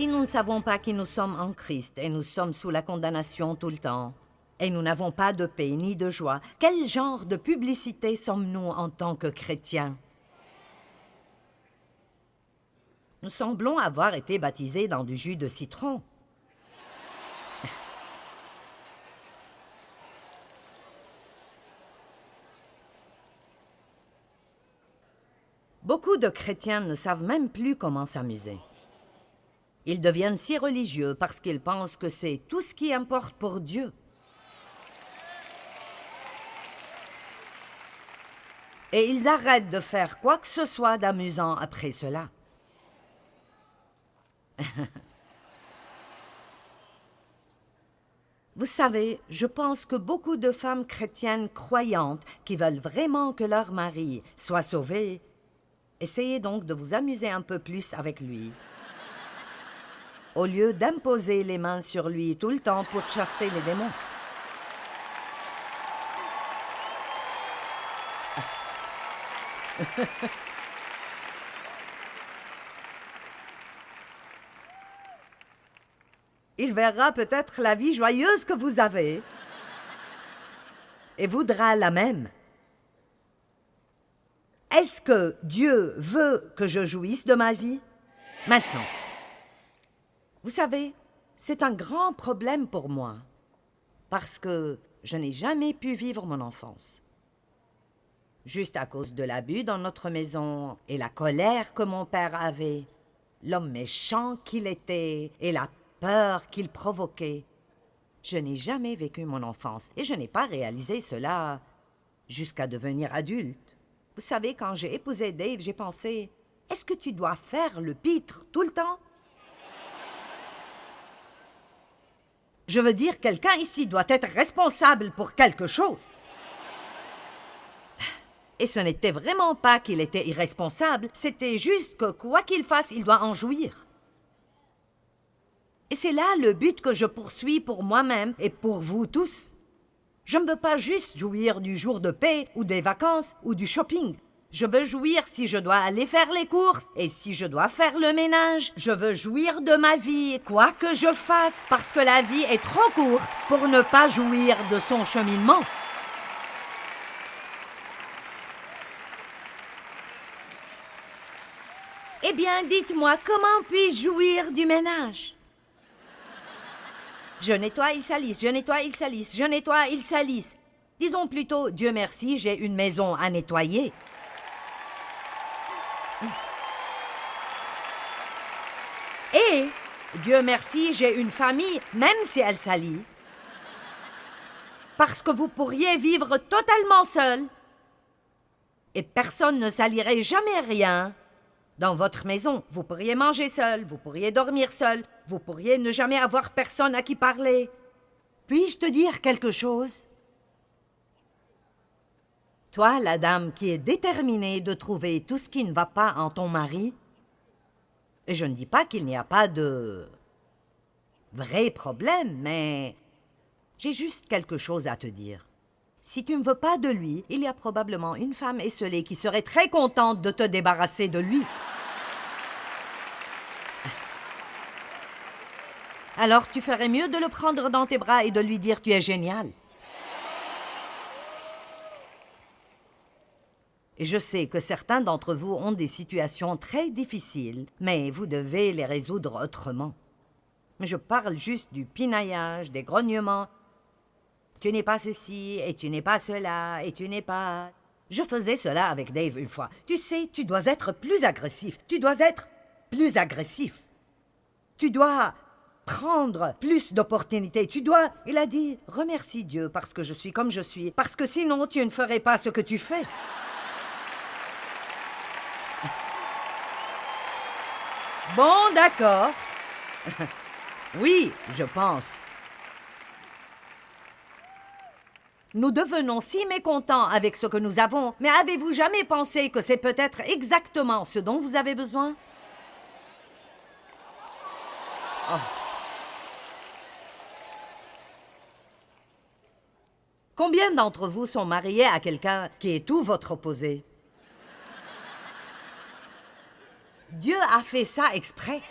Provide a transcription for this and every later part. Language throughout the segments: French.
Si nous ne savons pas qui nous sommes en Christ et nous sommes sous la condamnation tout le temps, et nous n'avons pas de paix ni de joie, quel genre de publicité sommes-nous en tant que chrétiens? Nous semblons avoir été baptisés dans du jus de citron. Beaucoup de chrétiens ne savent même plus comment s'amuser. Ils deviennent si religieux parce qu'ils pensent que c'est tout ce qui importe pour Dieu. Et ils arrêtent de faire quoi que ce soit d'amusant après cela. Vous savez, je pense que beaucoup de femmes chrétiennes croyantes qui veulent vraiment que leur mari soit sauvé, essayez donc de vous amuser un peu plus avec lui, au lieu d'imposer les mains sur lui tout le temps pour chasser les démons. Il verra peut-être la vie joyeuse que vous avez et voudra la même. Est-ce que Dieu veut que je jouisse de ma vie? Maintenant. Vous savez, c'est un grand problème pour moi, parce que je n'ai jamais pu vivre mon enfance. Juste à cause de l'abus dans notre maison et la colère que mon père avait, l'homme méchant qu'il était et la peur qu'il provoquait. Je n'ai jamais vécu mon enfance et je n'ai pas réalisé cela jusqu'à devenir adulte. Vous savez, quand j'ai épousé Dave, j'ai pensé, est-ce que tu dois faire le pitre tout le temps? Je veux dire, quelqu'un ici doit être responsable pour quelque chose. Et ce n'était vraiment pas qu'il était irresponsable, c'était juste que quoi qu'il fasse, il doit en jouir. Et c'est là le but que je poursuis pour moi-même et pour vous tous. Je ne veux pas juste jouir du jour de paix ou des vacances ou du shopping. Je veux jouir si je dois aller faire les courses et si je dois faire le ménage. Je veux jouir de ma vie, quoi que je fasse, parce que la vie est trop courte pour ne pas jouir de son cheminement. Eh bien, dites-moi, comment puis-je jouir du ménage? Je nettoie, il salisse, je nettoie, il salisse, je nettoie, il salisse. Disons plutôt, Dieu merci, j'ai une maison à nettoyer. Et, Dieu merci, j'ai une famille, même si elle salit. Parce que vous pourriez vivre totalement seul. Et personne ne salirait jamais rien. Dans votre maison, vous pourriez manger seul, vous pourriez dormir seul, vous pourriez ne jamais avoir personne à qui parler. Puis-je te dire quelque chose? Toi, la dame qui est déterminée de trouver tout ce qui ne va pas en ton mari, et je ne dis pas qu'il n'y a pas de vrai problème, mais j'ai juste quelque chose à te dire. Si tu ne veux pas de lui, il y a probablement une femme esseulée qui serait très contente de te débarrasser de lui. Alors tu ferais mieux de le prendre dans tes bras et de lui dire « tu es génial ». Et je sais que certains d'entre vous ont des situations très difficiles, mais vous devez les résoudre autrement. Mais je parle juste du pinaillage, des grognements. Tu n'es pas ceci, et tu n'es pas cela, et tu n'es pas... Je faisais cela avec Dave une fois. Tu sais, tu dois être plus agressif. Tu dois être plus agressif. Tu dois prendre plus d'opportunités. Tu dois... Il a dit, remercie Dieu parce que je suis comme je suis, parce que sinon tu ne ferais pas ce que tu fais. Bon, d'accord. Oui, je pense. Nous devenons si mécontents avec ce que nous avons, mais avez-vous jamais pensé que c'est peut-être exactement ce dont vous avez besoin? Oh. Combien d'entre vous sont mariés à quelqu'un qui est tout votre opposé? Dieu a fait ça exprès.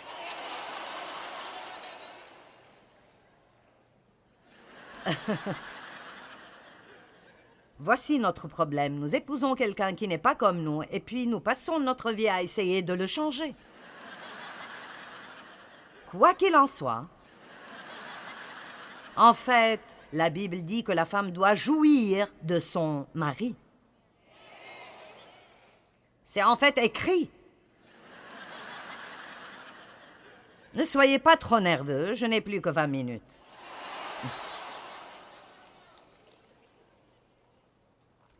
Voici notre problème. Nous épousons quelqu'un qui n'est pas comme nous, et puis nous passons notre vie à essayer de le changer. Quoi qu'il en soit, en fait, la Bible dit que la femme doit jouir de son mari. C'est en fait écrit. Ne soyez pas trop nerveux, je n'ai plus que 20 minutes.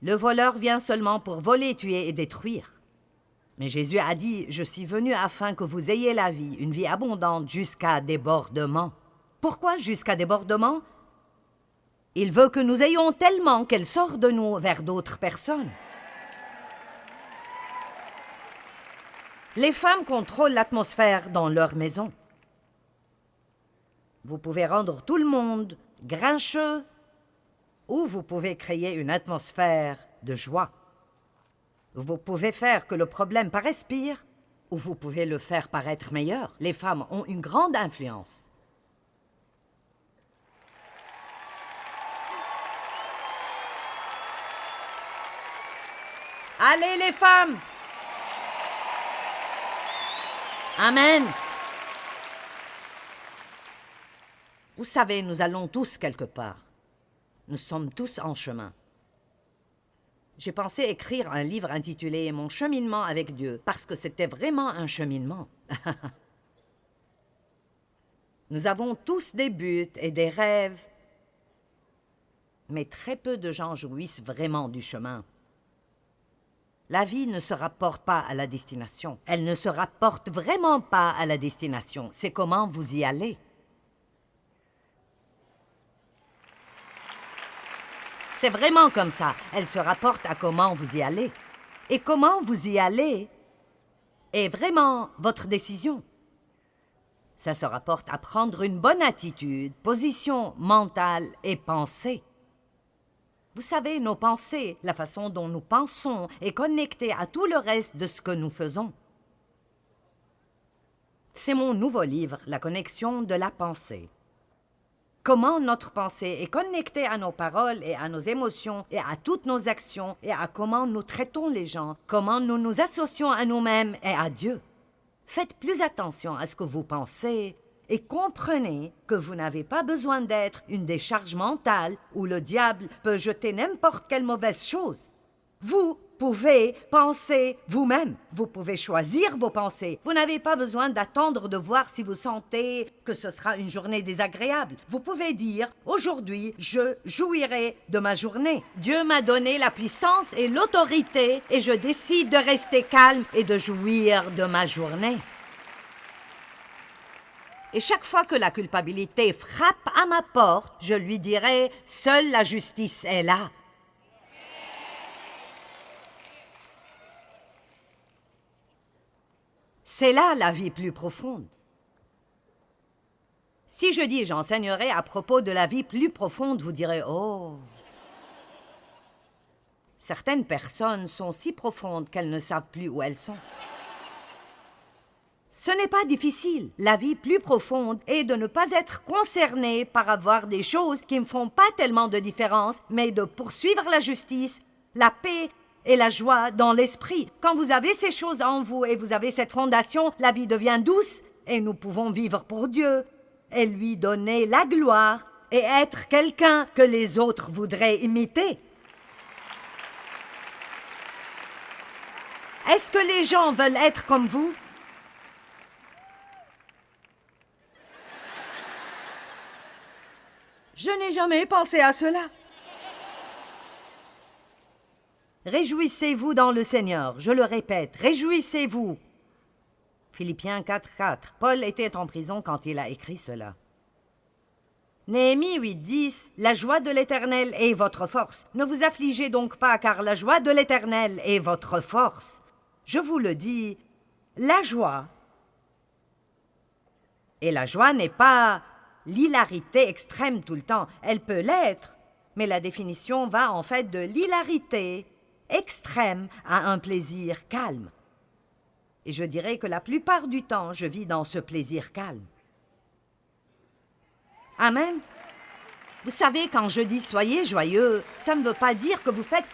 Le voleur vient seulement pour voler, tuer et détruire. Mais Jésus a dit, « Je suis venu afin que vous ayez la vie, une vie abondante jusqu'à débordement. » Pourquoi jusqu'à débordement? Il veut que nous ayons tellement qu'elle sort de nous vers d'autres personnes. Les femmes contrôlent l'atmosphère dans leur maison. Vous pouvez rendre tout le monde grincheux, ou vous pouvez créer une atmosphère de joie. Vous pouvez faire que le problème paraisse pire, ou vous pouvez le faire paraître meilleur. Les femmes ont une grande influence. Allez les femmes! Amen! Vous savez, nous allons tous quelque part. Nous sommes tous en chemin. J'ai pensé écrire un livre intitulé « Mon cheminement avec Dieu » parce que c'était vraiment un cheminement. Nous avons tous des buts et des rêves, mais très peu de gens jouissent vraiment du chemin. La vie ne se rapporte pas à la destination. Elle ne se rapporte vraiment pas à la destination. C'est comment vous y allez. C'est vraiment comme ça. Elle se rapporte à comment vous y allez. Et comment vous y allez est vraiment votre décision. Ça se rapporte à prendre une bonne attitude, position mentale et pensée. Vous savez, nos pensées, la façon dont nous pensons, est connectée à tout le reste de ce que nous faisons. C'est mon nouveau livre, La connexion de la pensée. Comment notre pensée est connectée à nos paroles et à nos émotions et à toutes nos actions et à comment nous traitons les gens, comment nous nous associons à nous-mêmes et à Dieu. Faites plus attention à ce que vous pensez et comprenez que vous n'avez pas besoin d'être une décharge mentale où le diable peut jeter n'importe quelle mauvaise chose. Vous pouvez penser vous-même. Vous pouvez choisir vos pensées. Vous n'avez pas besoin d'attendre de voir si vous sentez que ce sera une journée désagréable. Vous pouvez dire « Aujourd'hui, je jouirai de ma journée. Dieu m'a donné la puissance et l'autorité et je décide de rester calme et de jouir de ma journée. » Et chaque fois que la culpabilité frappe à ma porte, je lui dirai « Seule la justice est là. » C'est là la vie plus profonde. Si je dis j'enseignerai à propos de la vie plus profonde, vous direz « Oh !» Certaines personnes sont si profondes qu'elles ne savent plus où elles sont. Ce n'est pas difficile. La vie plus profonde est de ne pas être concerné par avoir des choses qui ne font pas tellement de différence, mais de poursuivre la justice, la paix et la joie dans l'esprit. Quand vous avez ces choses en vous et vous avez cette fondation, la vie devient douce et nous pouvons vivre pour Dieu et lui donner la gloire et être quelqu'un que les autres voudraient imiter. Est-ce que les gens veulent être comme vous? Je n'ai jamais pensé à cela. Réjouissez-vous dans le Seigneur, je le répète, réjouissez-vous. Philippiens 4:4. Paul était en prison quand il a écrit cela. Néhémie 8:10. La joie de l'Éternel est votre force. Ne vous affligez donc pas, car la joie de l'Éternel est votre force. Je vous le dis, la joie. Et la joie n'est pas l'hilarité extrême tout le temps. Elle peut l'être, mais la définition va en fait de l'hilarité extrême à un plaisir calme. Et je dirais que la plupart du temps, je vis dans ce plaisir calme. Amen. Vous savez, quand je dis soyez joyeux, ça ne veut pas dire que vous faites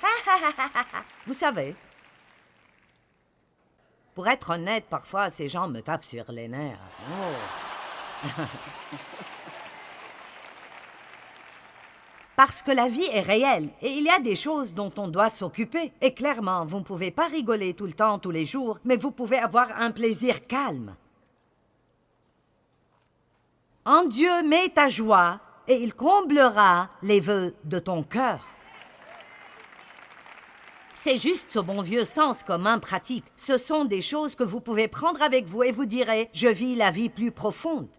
Vous savez. Pour être honnête, parfois, ces gens me tapent sur les nerfs. Oh. Parce que la vie est réelle et il y a des choses dont on doit s'occuper. Et clairement, vous ne pouvez pas rigoler tout le temps, tous les jours, mais vous pouvez avoir un plaisir calme. En Dieu, mets ta joie et il comblera les vœux de ton cœur. C'est juste ce bon vieux sens commun pratique. Ce sont des choses que vous pouvez prendre avec vous et vous direz « Je vis la vie plus profonde ».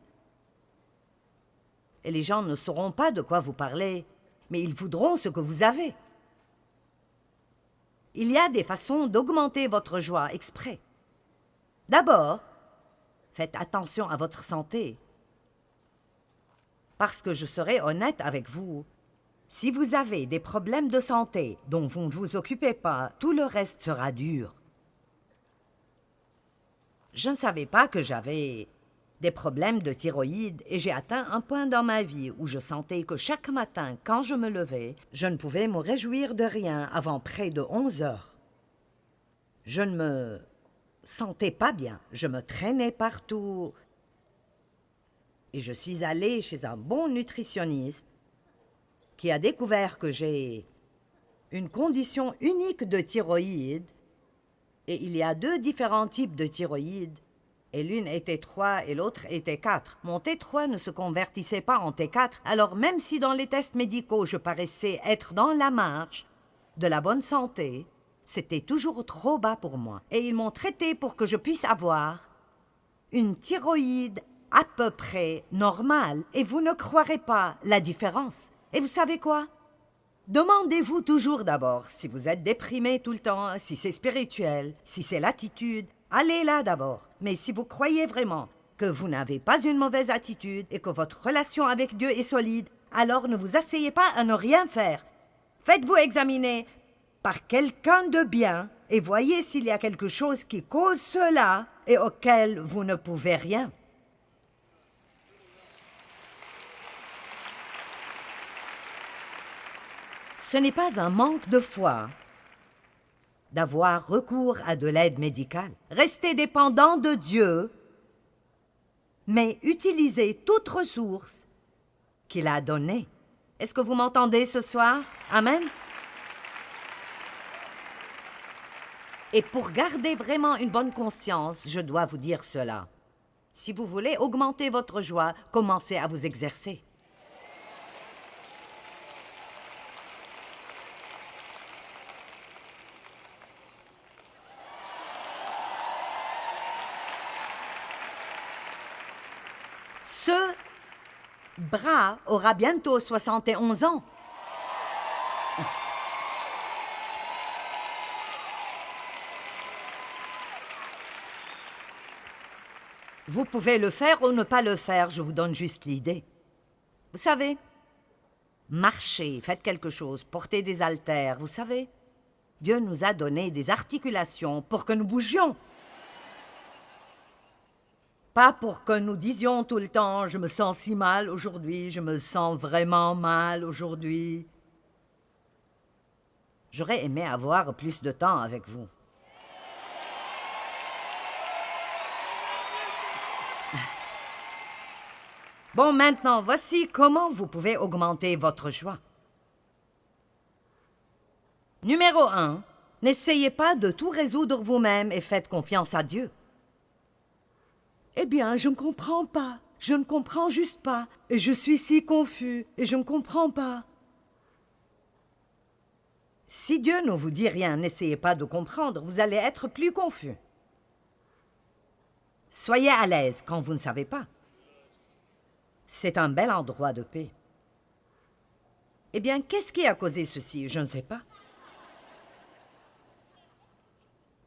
Et les gens ne sauront pas de quoi vous parlez, mais ils voudront ce que vous avez. Il y a des façons d'augmenter votre joie exprès. D'abord, faites attention à votre santé. Parce que je serai honnête avec vous, si vous avez des problèmes de santé dont vous ne vous occupez pas, tout le reste sera dur. Je ne savais pas que j'avais des problèmes de thyroïde et j'ai atteint un point dans ma vie où je sentais que chaque matin, quand je me levais, je ne pouvais me réjouir de rien avant près de 11 heures. Je ne me sentais pas bien, je me traînais partout. Et je suis allée chez un bon nutritionniste qui a découvert que j'ai une condition unique de thyroïde et il y a 2 différents types de thyroïde et l'une était 3 et l'autre était 4. Mon T3 ne se convertissait pas en T4, alors même si dans les tests médicaux je paraissais être dans la marge de la bonne santé, c'était toujours trop bas pour moi. Et ils m'ont traité pour que je puisse avoir une thyroïde à peu près normale. Et vous ne croirez pas la différence. Et vous savez quoi? Demandez-vous toujours d'abord si vous êtes déprimé tout le temps, si c'est spirituel, si c'est l'attitude. Allez là d'abord. Mais si vous croyez vraiment que vous n'avez pas une mauvaise attitude et que votre relation avec Dieu est solide, alors ne vous asseyez pas à ne rien faire. Faites-vous examiner par quelqu'un de bien et voyez s'il y a quelque chose qui cause cela et auquel vous ne pouvez rien. Ce n'est pas un manque de foi d'avoir recours à de l'aide médicale. Restez dépendant de Dieu, mais utilisez toute ressource qu'il a donnée. Est-ce que vous m'entendez ce soir? Amen. Et pour garder vraiment une bonne conscience, je dois vous dire cela. Si vous voulez augmenter votre joie, commencez à vous exercer. Ce bras aura bientôt 71 ans. Vous pouvez le faire ou ne pas le faire, je vous donne juste l'idée. Vous savez, marchez, faites quelque chose, portez des haltères, vous savez. Dieu nous a donné des articulations pour que nous bougions. Pas pour que nous disions tout le temps « je me sens si mal aujourd'hui, je me sens vraiment mal aujourd'hui ». J'aurais aimé avoir plus de temps avec vous. Bon, maintenant, voici comment vous pouvez augmenter votre joie. Numéro 1, n'essayez pas de tout résoudre vous-même et faites confiance à Dieu. Eh bien, je ne comprends pas. Je ne comprends juste pas. Et je suis si confus. Et je ne comprends pas. Si Dieu ne vous dit rien, n'essayez pas de comprendre. Vous allez être plus confus. Soyez à l'aise quand vous ne savez pas. C'est un bel endroit de paix. Eh bien, qu'est-ce qui a causé ceci? Je ne sais pas.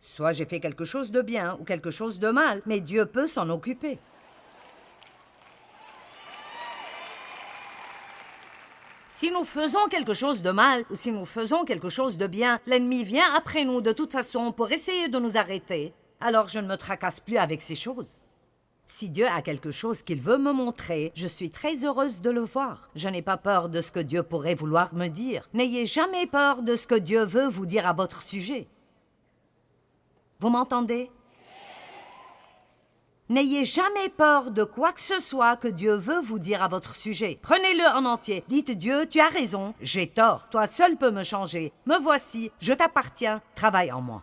Soit j'ai fait quelque chose de bien ou quelque chose de mal, mais Dieu peut s'en occuper. Si nous faisons quelque chose de mal ou si nous faisons quelque chose de bien, l'ennemi vient après nous de toute façon pour essayer de nous arrêter. Alors je ne me tracasse plus avec ces choses. Si Dieu a quelque chose qu'il veut me montrer, je suis très heureuse de le voir. Je n'ai pas peur de ce que Dieu pourrait vouloir me dire. N'ayez jamais peur de ce que Dieu veut vous dire à votre sujet. Vous m'entendez? N'ayez jamais peur de quoi que ce soit que Dieu veut vous dire à votre sujet. Prenez-le en entier. Dites Dieu, tu as raison, j'ai tort. Toi seul peux me changer. Me voici, je t'appartiens, travaille en moi.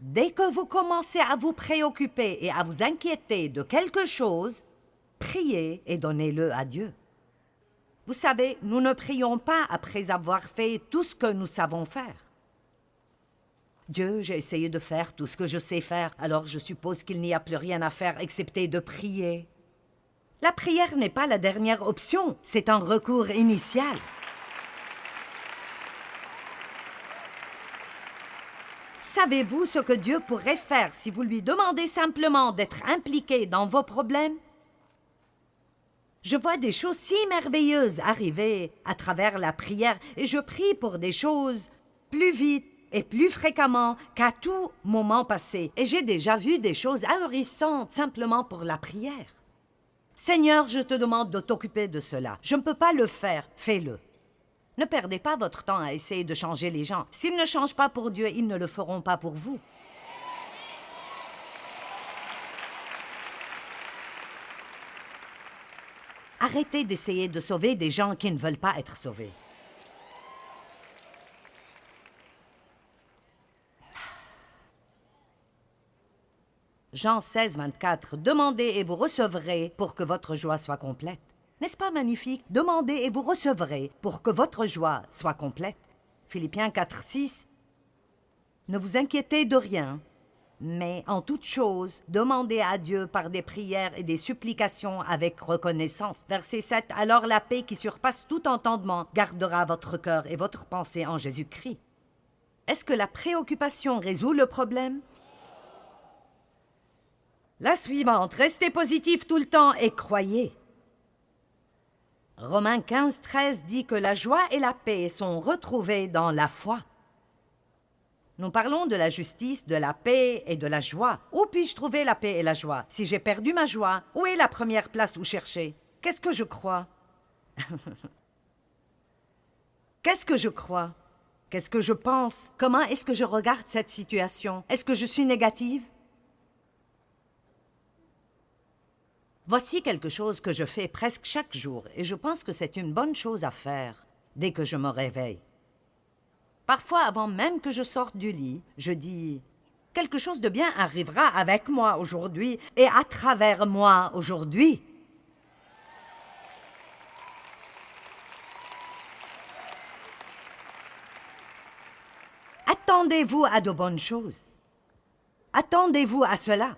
Dès que vous commencez à vous préoccuper et à vous inquiéter de quelque chose, priez et donnez-le à Dieu. Vous savez, nous ne prions pas après avoir fait tout ce que nous savons faire. Dieu, j'ai essayé de faire tout ce que je sais faire, alors je suppose qu'il n'y a plus rien à faire excepté de prier. La prière n'est pas la dernière option, c'est un recours initial. Savez-vous ce que Dieu pourrait faire si vous lui demandez simplement d'être impliqué dans vos problèmes? Je vois des choses si merveilleuses arriver à travers la prière et je prie pour des choses plus vite et plus fréquemment qu'à tout moment passé. Et j'ai déjà vu des choses ahurissantes simplement pour la prière. Seigneur, je te demande de t'occuper de cela. Je ne peux pas le faire, fais-le. Ne perdez pas votre temps à essayer de changer les gens. S'ils ne changent pas pour Dieu, ils ne le feront pas pour vous. Arrêtez d'essayer de sauver des gens qui ne veulent pas être sauvés. Jean 16, 24. Demandez et vous recevrez pour que votre joie soit complète. N'est-ce pas magnifique? Demandez et vous recevrez pour que votre joie soit complète. Philippiens 4, 6. Ne vous inquiétez de rien, mais en toute chose, demandez à Dieu par des prières et des supplications avec reconnaissance. Verset 7. Alors la paix qui surpasse tout entendement gardera votre cœur et votre pensée en Jésus-Christ. Est-ce que la préoccupation résout le problème? La suivante, restez positif tout le temps et croyez. Romains 15, 13 dit que la joie et la paix sont retrouvées dans la foi. Nous parlons de la justice, de la paix et de la joie. Où puis-je trouver la paix et la joie? Si j'ai perdu ma joie, où est la première place où chercher? Qu'est-ce que je crois? Qu'est-ce que je crois? Qu'est-ce que je pense? Comment est-ce que je regarde cette situation? Est-ce que je suis négative? Voici quelque chose que je fais presque chaque jour et je pense que c'est une bonne chose à faire dès que je me réveille. Parfois, avant même que je sorte du lit, je dis « Quelque chose de bien arrivera avec moi aujourd'hui et à travers moi aujourd'hui. » Attendez-vous à de bonnes choses. Attendez-vous à cela.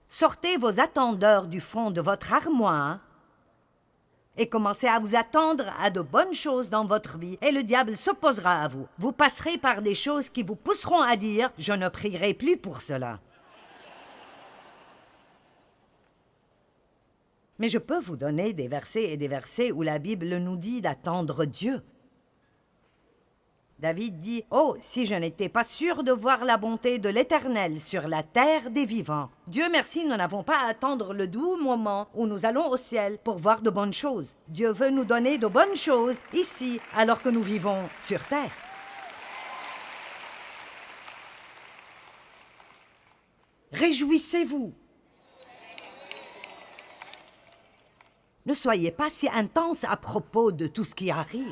Sortez vos attendeurs du fond de votre armoire et commencez à vous attendre à de bonnes choses dans votre vie et le diable s'opposera à vous. Vous passerez par des choses qui vous pousseront à dire « Je ne prierai plus pour cela ». Mais je peux vous donner des versets et des versets où la Bible nous dit d'attendre Dieu. David dit « Oh, si je n'étais pas sûr de voir la bonté de l'Éternel sur la terre des vivants. Dieu merci, nous n'avons pas à attendre le doux moment où nous allons au ciel pour voir de bonnes choses. Dieu veut nous donner de bonnes choses ici, alors que nous vivons sur terre. » Réjouissez-vous. Ne soyez pas si intense à propos de tout ce qui arrive.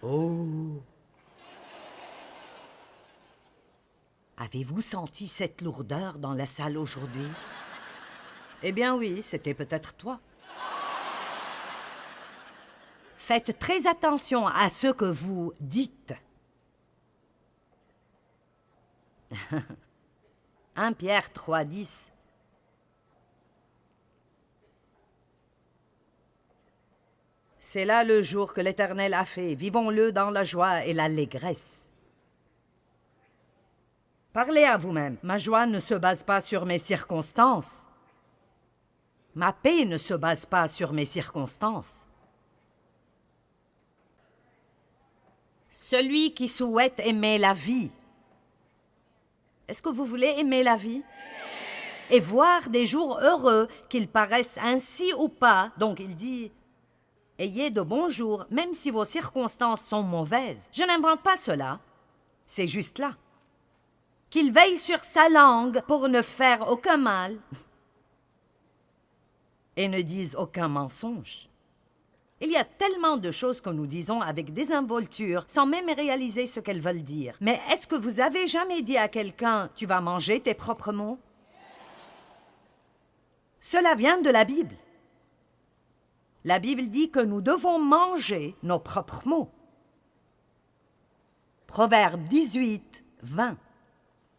Oh! Avez-vous senti cette lourdeur dans la salle aujourd'hui? Eh bien oui, c'était peut-être toi. Faites très attention à ce que vous dites. 1 Pierre 3, 10. C'est là le jour que l'Éternel a fait. Vivons-le dans la joie et l'allégresse. Parlez à vous-même. Ma joie ne se base pas sur mes circonstances. Ma paix ne se base pas sur mes circonstances. Celui qui souhaite aimer la vie. Est-ce que vous voulez aimer la vie? Et voir des jours heureux, qu'ils paraissent ainsi ou pas. Donc il dit, ayez de bons jours, même si vos circonstances sont mauvaises. Je n'invente pas cela, c'est juste là. Qu'il veille sur sa langue pour ne faire aucun mal et ne dise aucun mensonge. Il y a tellement de choses que nous disons avec désinvolture, sans même réaliser ce qu'elles veulent dire. Mais est-ce que vous avez jamais dit à quelqu'un « tu vas manger tes propres mots » ? Cela vient de la Bible. La Bible dit que nous devons manger nos propres mots. Proverbe 18, 20.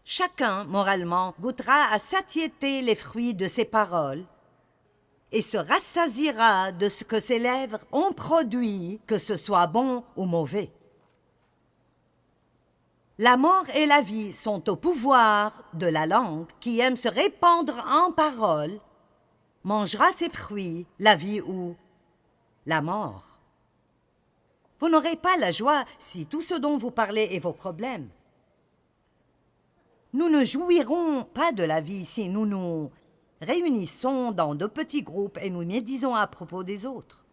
Chacun, moralement, goûtera à satiété les fruits de ses paroles et se rassasiera de ce que ses lèvres ont produit, que ce soit bon ou mauvais. La mort et la vie sont au pouvoir de la langue qui aime se répandre en paroles, mangera ses fruits, la vie ou la mort. Vous n'aurez pas la joie si tout ce dont vous parlez est vos problèmes. Nous ne jouirons pas de la vie si nous nous réunissons dans de petits groupes et nous médisons à propos des autres.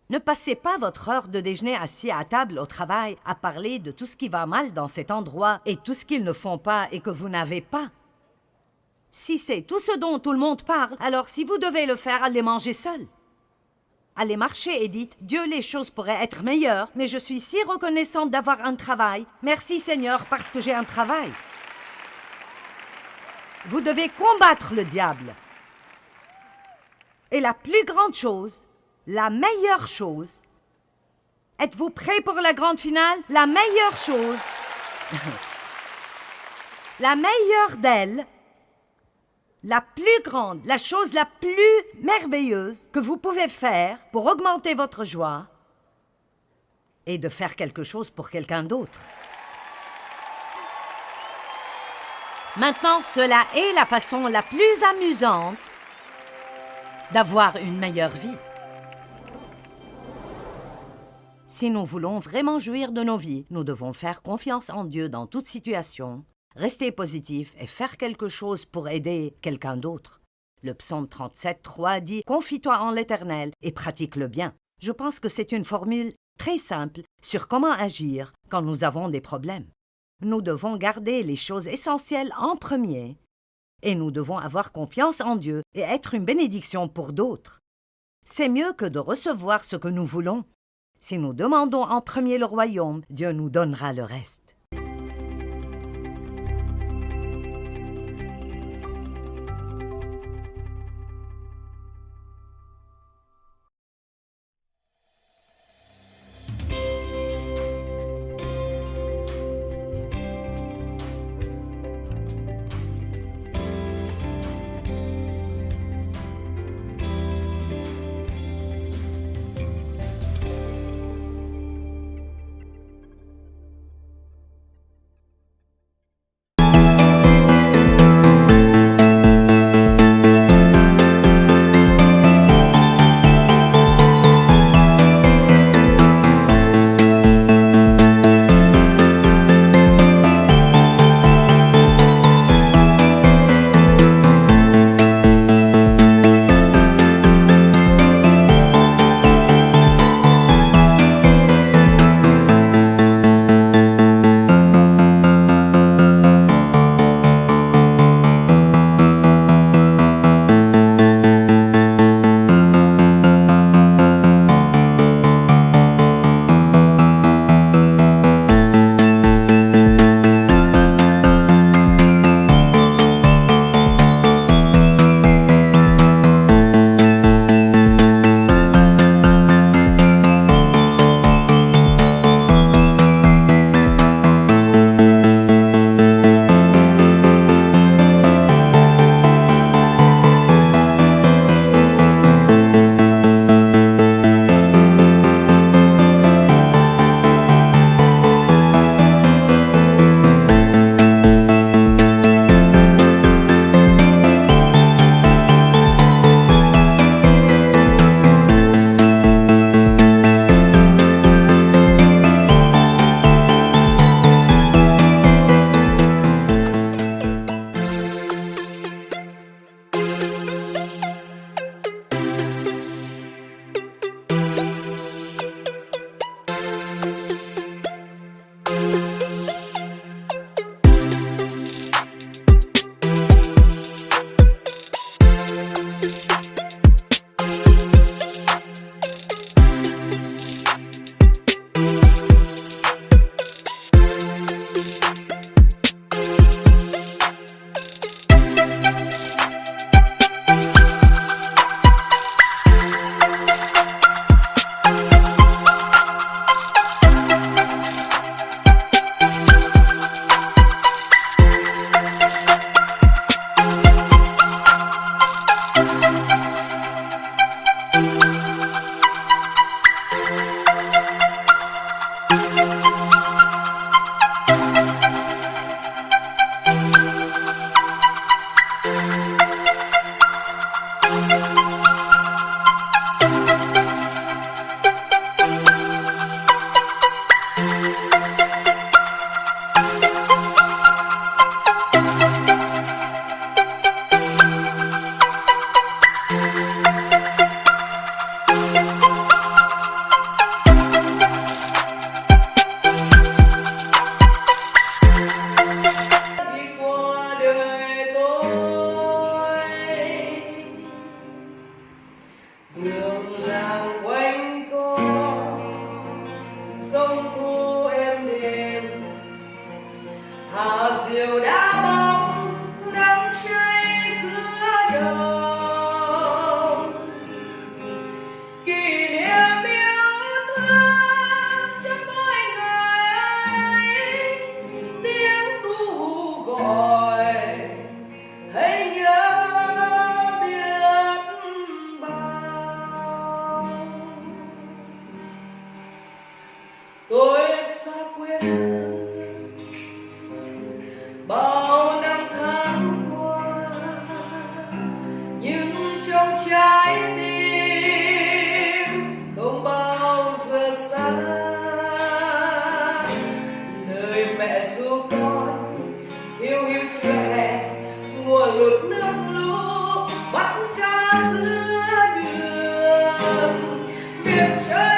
Ne passez pas votre heure de déjeuner assis à table au travail à parler de tout ce qui va mal dans cet endroit et tout ce qu'ils ne font pas et que vous n'avez pas. Si c'est tout ce dont tout le monde parle, alors si vous devez le faire, allez manger seul. Allez marcher et dites, Dieu, les choses pourraient être meilleures, mais je suis si reconnaissante d'avoir un travail. Merci Seigneur parce que j'ai un travail. Vous devez combattre le diable. Et la plus grande chose, la meilleure chose, êtes-vous prêts pour la grande finale? La meilleure chose, la meilleure d'elles, la plus grande, la chose la plus merveilleuse que vous pouvez faire pour augmenter votre joie est de faire quelque chose pour quelqu'un d'autre. Maintenant, cela est la façon la plus amusante d'avoir une meilleure vie. Si nous voulons vraiment jouir de nos vies, nous devons faire confiance en Dieu dans toute situation, rester positif et faire quelque chose pour aider quelqu'un d'autre. Le psaume 37, 3 dit « Confie-toi en l'Éternel et pratique le bien ». Je pense que c'est une formule très simple sur comment agir quand nous avons des problèmes. Nous devons garder les choses essentielles en premier et nous devons avoir confiance en Dieu et être une bénédiction pour d'autres. C'est mieux que de recevoir ce que nous voulons. Si nous demandons en premier le royaume, Dieu nous donnera le reste. future.